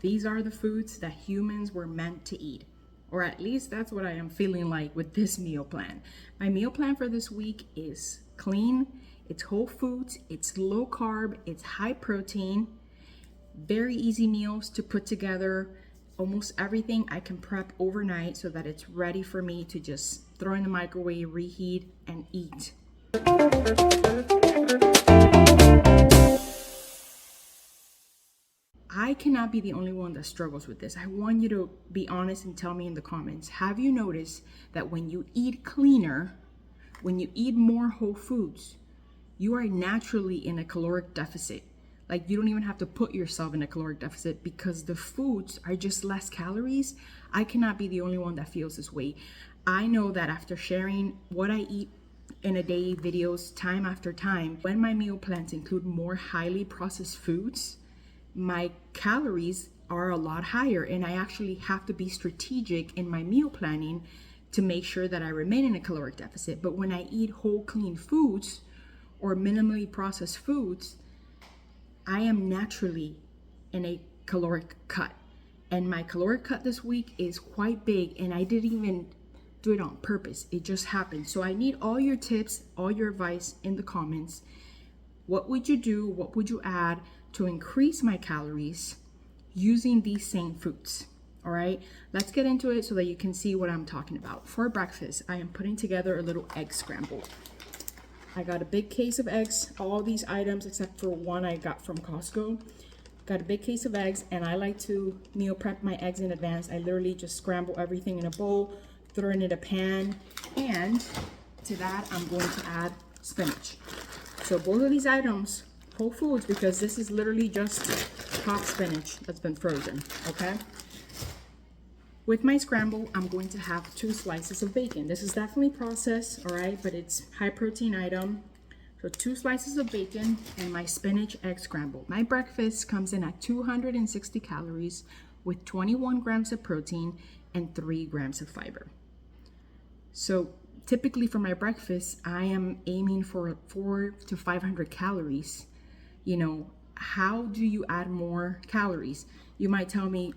These are the foods that humans were meant to eat. Or at least that's what I am feeling like with this meal plan. My meal plan for this week is clean, it's whole foods, it's low carb, it's high protein, very easy meals to put together. Almost everything I can prep overnight so that it's ready for me to just throw in the microwave, reheat, and eat. I cannot be the only one that struggles with this. I want you to be honest and tell me in the comments. Have you noticed that when you eat cleaner, when you eat more whole foods, you are naturally in a caloric deficit? Like, you don't even have to put yourself in a caloric deficit because the foods are just less calories. I cannot be the only one that feels this way. I know that after sharing what I eat in a day videos time after time, when my meal plans include more highly processed foods, my calories are a lot higher, and I actually have to be strategic in my meal planning to make sure that I remain in a caloric deficit. But when I eat whole clean foods or minimally processed foods, I am naturally in a caloric cut. And my caloric cut this week is quite big, and I didn't even do it on purpose. It just happened. So I need all your tips, all your advice in the comments. What would you do? What would you add to increase my calories using these same foods? All right, let's get into it so that you can see what I'm talking about. For breakfast, I am putting together a little egg scramble. I got a big case of eggs, all these items except for one I got from Costco. Got a big case of eggs, and I like to meal prep my eggs in advance. I literally just scramble everything in a bowl, throw it in a pan, and to that I'm going to add spinach. So both of these items, whole foods, because this is literally just chopped spinach that's been frozen, okay? With my scramble, I'm going to have 2 slices of bacon. This is definitely processed, all right, but it's high protein item. So 2 slices of bacon and my spinach egg scramble. My breakfast comes in at 260 calories with 21 grams of protein and 3 grams of fiber. So typically for my breakfast, I am aiming for 400 to 500 calories. You know, how do you add more calories? You might tell me,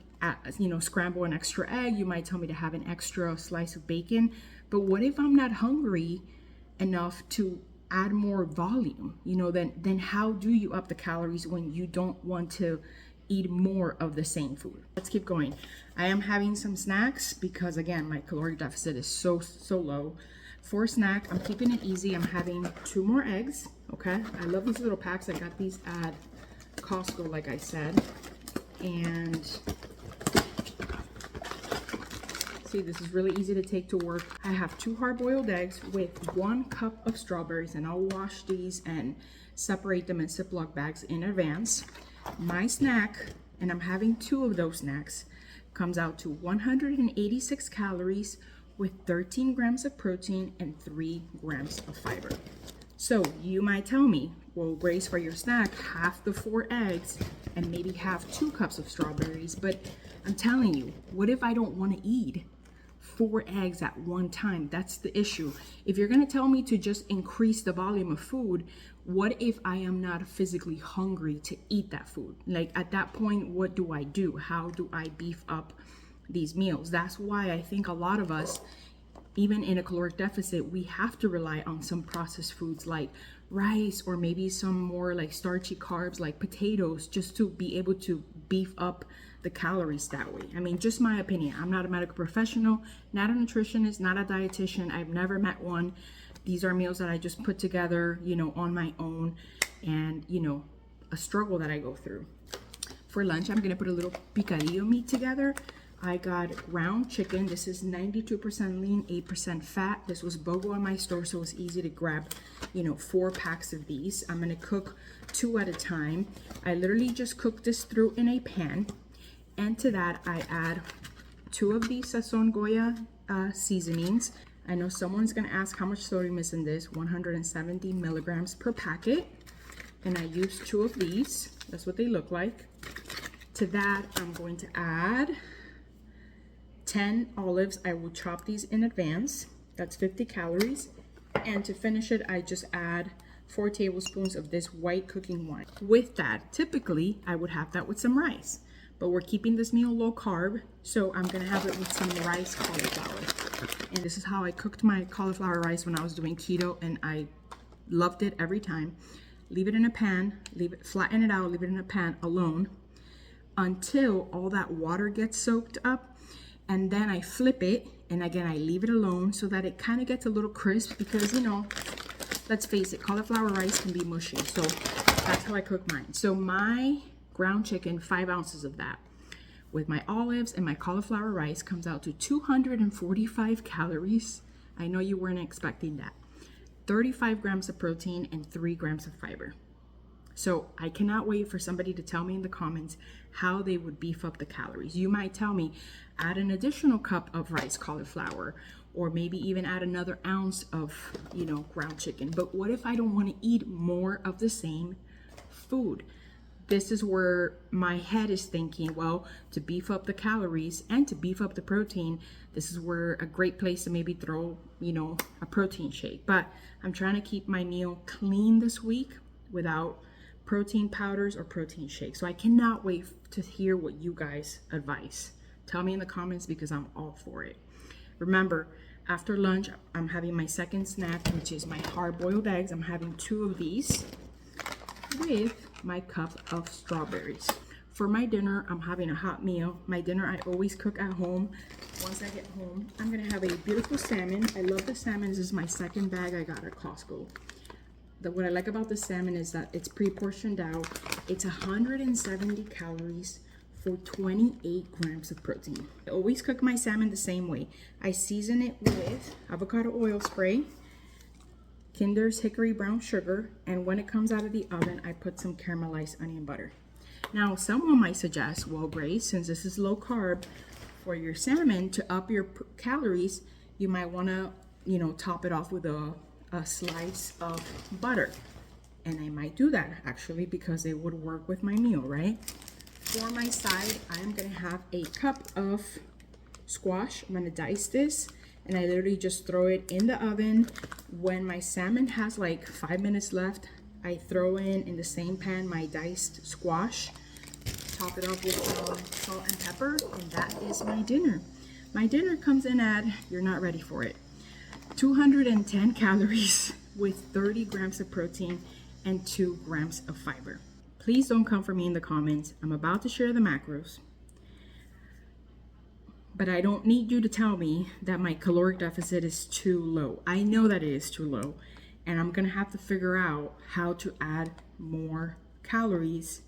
scramble an extra egg. You might tell me to have an extra slice of bacon. But what if I'm not hungry enough to add more volume? Then how do you up the calories when you don't want to eat more of the same food? Let's keep going. I am having some snacks because, again, my caloric deficit is so low. For snack, I'm keeping it easy. I'm having 2 more eggs, okay? I love these little packs. I got these at Costco, like I said. And see, this is really easy to take to work. I have 2 hard-boiled eggs with 1 cup of strawberries, and I'll wash these and separate them in Ziploc bags in advance. My snack, and I'm having 2 of those snacks, comes out to 186 calories with 13 grams of protein and 3 grams of fiber. So you might tell me, well, Grace, for your snack, half the 4 eggs and maybe have 2 cups of strawberries. But I'm telling you, what if I don't want to eat 4 eggs at one time? That's the issue. If you're going to tell me to just increase the volume of food, what if I am not physically hungry to eat that food? Like, at that point, what do I do? How do I beef up these meals? That's why I think a lot of us, even in a caloric deficit, we have to rely on some processed foods like rice, or maybe some more like starchy carbs like potatoes, just to be able to beef up the calories that way. I mean, just my opinion. I'm not a medical professional, not a nutritionist, not a dietitian. I've never met one. These are meals that I just put together, on my own, and, a struggle that I go through. For lunch, I'm going to put a little picadillo meat together. I got ground chicken. This is 92% lean, 8% fat. This was BOGO in my store, so it's easy to grab, 4 packs of these. I'm going to cook 2 at a time. I literally just cook this through in a pan. And to that, I add 2 of these Sazon Goya seasonings. I know someone's going to ask how much sodium is in this. 170 milligrams per packet. And I use 2 of these. That's what they look like. To that, I'm going to add 10 olives. I will chop these in advance. That's 50 calories. And to finish it, I just add 4 tablespoons of this white cooking wine. With that, typically, I would have that with some rice. but we're keeping this meal low carb, so I'm gonna have it with some rice cauliflower. And this is how I cooked my cauliflower rice when I was doing keto, and I loved it every time. Leave it in a pan, flatten it out, leave it in a pan alone until all that water gets soaked up, and then I flip it, and again I leave it alone so that it kind of gets a little crisp, because you know, let's face it, cauliflower rice can be mushy. So that's how I cook mine. So my ground chicken, 5 ounces of that with my olives and my cauliflower rice comes out to 245 calories. I know you weren't expecting that. 35 grams of protein and 3 grams of fiber. So I cannot wait for somebody to tell me in the comments how they would beef up the calories. You might tell me, add an additional cup of rice cauliflower, or maybe even add another ounce of, you know, ground chicken. But what if I don't want to eat more of the same food? This is where my head is thinking, well, to beef up the calories and to beef up the protein, this is where a great place to maybe throw, you know, a protein shake. But I'm trying to keep my meal clean this week without protein powders or protein shakes. So I cannot wait to hear what you guys advise. Tell me in the comments, because I'm all for it. Remember, after lunch, I'm having my second snack, which is my hard-boiled eggs. I'm having 2 of these with my cup of strawberries. For my dinner, I'm having a hot meal. My dinner, I always cook at home. Once I get home, I'm gonna have a beautiful salmon. I love the salmon. This is my second bag I got at Costco. What I like about the salmon is that it's pre-portioned out. It's 170 calories for 28 grams of protein. I always cook my salmon the same way. I season it with avocado oil spray, Kinder's hickory brown sugar, and when it comes out of the oven, I put some caramelized onion butter. Now, someone might suggest, well, Grace, since this is low carb, for your salmon to up your calories, you might want to, you know, top it off with a slice of butter. And I might do that actually, because it would work with my meal, right? For my side, I am gonna have a cup of squash. I'm gonna dice this, and I literally just throw it in the oven. When my salmon has like 5 minutes left, I throw in the same pan my diced squash, top it off with salt and pepper, and that is my dinner. My dinner comes in at, you're not ready for it, 210 calories with 30 grams of protein and 2 grams of fiber. Please don't come for me in the comments. I'm about to share the macros, but I don't need you to tell me that my caloric deficit is too low. I know that it is too low, and I'm gonna have to figure out how to add more calories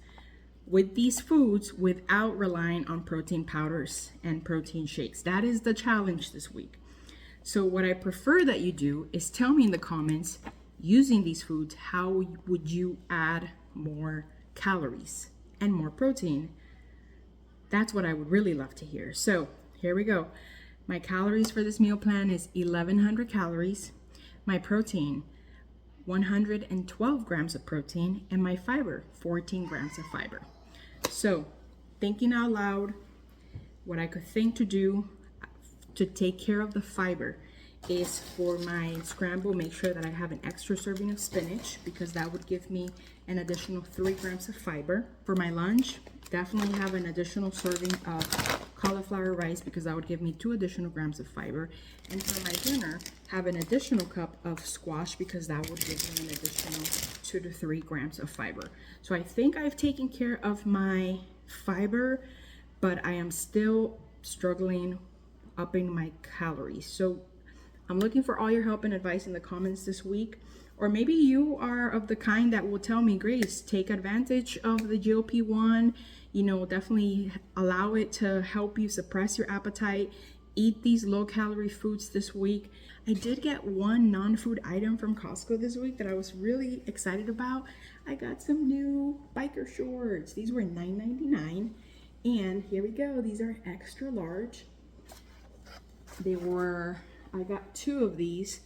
with these foods without relying on protein powders and protein shakes. That is the challenge this week. So what I prefer that you do is tell me in the comments, using these foods, how would you add more calories and more protein? That's what I would really love to hear. So here we go. My calories for this meal plan is 1,100 calories. My protein, 112 grams of protein, and my fiber, 14 grams of fiber. So thinking out loud, what I could think to do to take care of the fiber is, for my scramble, make sure that I have an extra serving of spinach, because that would give me an additional 3 grams of fiber. For my lunch, definitely have an additional serving of cauliflower rice, because that would give me 2 additional grams of fiber. And for my dinner, have an additional cup of squash, because that would give me an additional 2 to 3 grams of fiber. So I think I've taken care of my fiber, but I am still struggling upping my calories. So I'm looking for all your help and advice in the comments this week. Or maybe you are of the kind that will tell me, Grace, take advantage of the GLP-1, you know, definitely allow it to help you suppress your appetite. Eat these low calorie foods this week. I did get one non-food item from Costco this week that I was really excited about. I got some new biker shorts. These were $9.99. And here we go. These are extra large. I got 2 of these.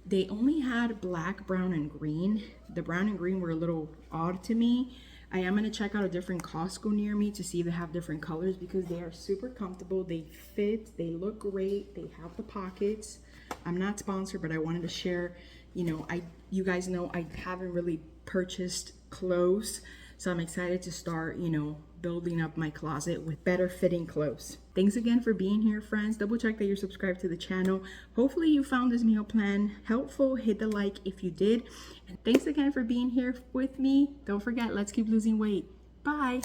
They only had black, brown, and green. The brown and green were a little odd to me. I am going to check out a different Costco near me to see if they have different colors, because they are super comfortable. They fit, they look great, they have the pockets. I'm not sponsored, but I wanted to share, you know, you guys know I haven't really purchased clothes, so I'm excited to start, you know, building up my closet with better fitting clothes. Thanks again for being here, friends. Double check that you're subscribed to the channel. Hopefully you found this meal plan helpful. Hit the like if you did. And thanks again for being here with me. Don't forget, let's keep losing weight. Bye.